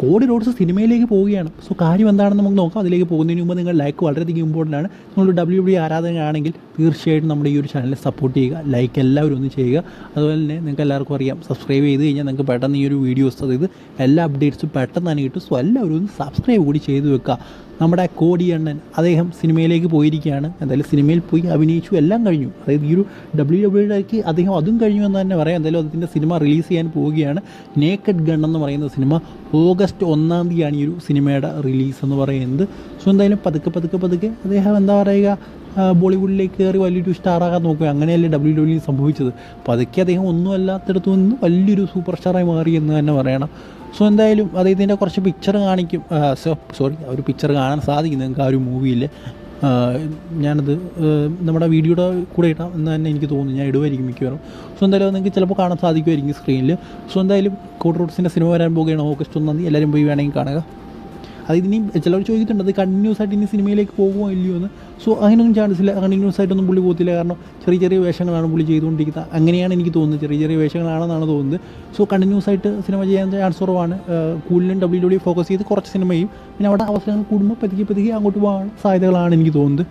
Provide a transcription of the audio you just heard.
Cody Rhodes സിനിമയിലേക്ക് പോവുകയാണ്. So കാര്യം എന്താണെന്ന് നമുക്ക് നോക്കാം. അതിലേക്ക് പോകുന്നതിന് മുമ്പ് നിങ്ങൾ ലൈക്ക് വളരെയധികം ഇമ്പോർട്ടൻ്റ് ആണ്. നിങ്ങൾ WWE ആരാധകനാണെങ്കിൽ തീർച്ചയായിട്ടും നമ്മുടെ ഈ ഒരു ചാനലിൽ സപ്പോർട്ട് ചെയ്യുക. ലൈക്ക് എല്ലാവരും ഒന്ന് ചെയ്യുക. അതുപോലെ തന്നെ നിങ്ങൾക്ക് എല്ലാവർക്കും അറിയാം, സബ്സ്ക്രൈബ് ചെയ്ത് കഴിഞ്ഞാൽ നിങ്ങൾക്ക് പെട്ടെന്ന് ഈ ഒരു വീഡിയോസ്, അതായത് എല്ലാ അപ്ഡേറ്റ്സും പെട്ടെന്ന് തന്നെ കിട്ടും. സോ എല്ലാവരും ഒന്ന് സബ്സ്ക്രൈബ് കൂടി ചെയ്ത് വെക്കുക. നമ്മുടെ കോടി അണ്ണൻ അദ്ദേഹം സിനിമയിലേക്ക് പോയിരിക്കുകയാണ്. എന്തായാലും സിനിമയിൽ പോയി അഭിനയിച്ചു, എല്ലാം കഴിഞ്ഞു. അതായത് ഈ ഒരു WWE അദ്ദേഹം അതും കഴിഞ്ഞു എന്ന് തന്നെ പറയാം. എന്തായാലും അതിൻ്റെ സിനിമ റിലീസ് ചെയ്യാൻ പോവുകയാണ്. നേക്കഡ് ഗൺ എന്ന് പറയുന്ന സിനിമ ഓഗസ്റ്റ് 1 തീയതിയാണ് ഈ ഒരു സിനിമയുടെ റിലീസ് എന്ന് പറയുന്നത്. സോ എന്തായാലും പതുക്കെ അദ്ദേഹം എന്താ പറയുക, ബോളിവുഡിലേക്ക് കയറി വലിയൊരു സ്റ്റാറാകാൻ നോക്കുക. അങ്ങനെയല്ലേ WWE സംഭവിച്ചത്. പതുക്കെ അദ്ദേഹം ഒന്നും അല്ലാത്തടത്തു നിന്ന് വലിയൊരു സൂപ്പർ സ്റ്റാറായി മാറി എന്ന് തന്നെ പറയണം. സോ എന്തായാലും അദ്ദേഹത്തിൻ്റെ കുറച്ച് പിക്ചർ കാണിക്കും. ആ ഒരു പിക്ചർ കാണാൻ സാധിക്കും നിങ്ങൾക്ക് ആ ഒരു മൂവിയിൽ. ഞാനത് നമ്മുടെ വീഡിയോയുടെ കൂടെ ഇടാം എന്ന് തന്നെ എനിക്ക് തോന്നുന്നു. ഞാൻ ഇടുമായിരിക്കും മിക്കവാറും. സോ എന്തായാലും നിങ്ങൾക്ക് ചിലപ്പോൾ കാണാൻ സാധിക്കുമായിരിക്കും സ്ക്രീനിൽ. സോ എന്തായാലും കോഡ് റോഡ്സിൻ്റെ സിനിമ വരാൻ പോവുകയാണ് ഓഗസ്റ്റ് 1 തീയതി. എല്ലാവരും പോയി വേണമെങ്കിൽ കാണുക. അത് ഇനി ചിലർ ചോദിക്കുന്നുണ്ട്, അത് കണ്ടിന്യൂസ് ആയിട്ട് ഇനി സിനിമയിലേക്ക് പോകുമോ ഇല്ലയോ എന്ന്. സോ അങ്ങനെയൊന്നും ചാൻസ് ഇല്ല. കണ്ടിന്യൂസ് ആയിട്ടൊന്നും പുള്ളി പോകത്തില്ല. കാരണം ചെറിയ വേഷങ്ങളാണ് പുള്ളി ചെയ്തുകൊണ്ടിരിക്കുന്നത്. അങ്ങനെയാണ് എനിക്ക് തോന്നുന്നത്, ചെറിയ വേഷങ്ങളാണെന്നാണ് തോന്നുന്നത്. സോ കണ്ടിന്യൂസ് ആയിട്ട് സിനിമ ചെയ്യാൻ ചാൻസ് കുറവാണ്. കൂടുതലും WWE ഫോക്കസ് ചെയ്ത് കുറച്ച് സിനിമയും പിന്നെ അവിടെ അവസരങ്ങൾ കൂടുമ്പോൾ പതുക്കെ അങ്ങോട്ട് പോകാൻ സാധ്യതകളാണ് എനിക്ക് തോന്നുന്നത്.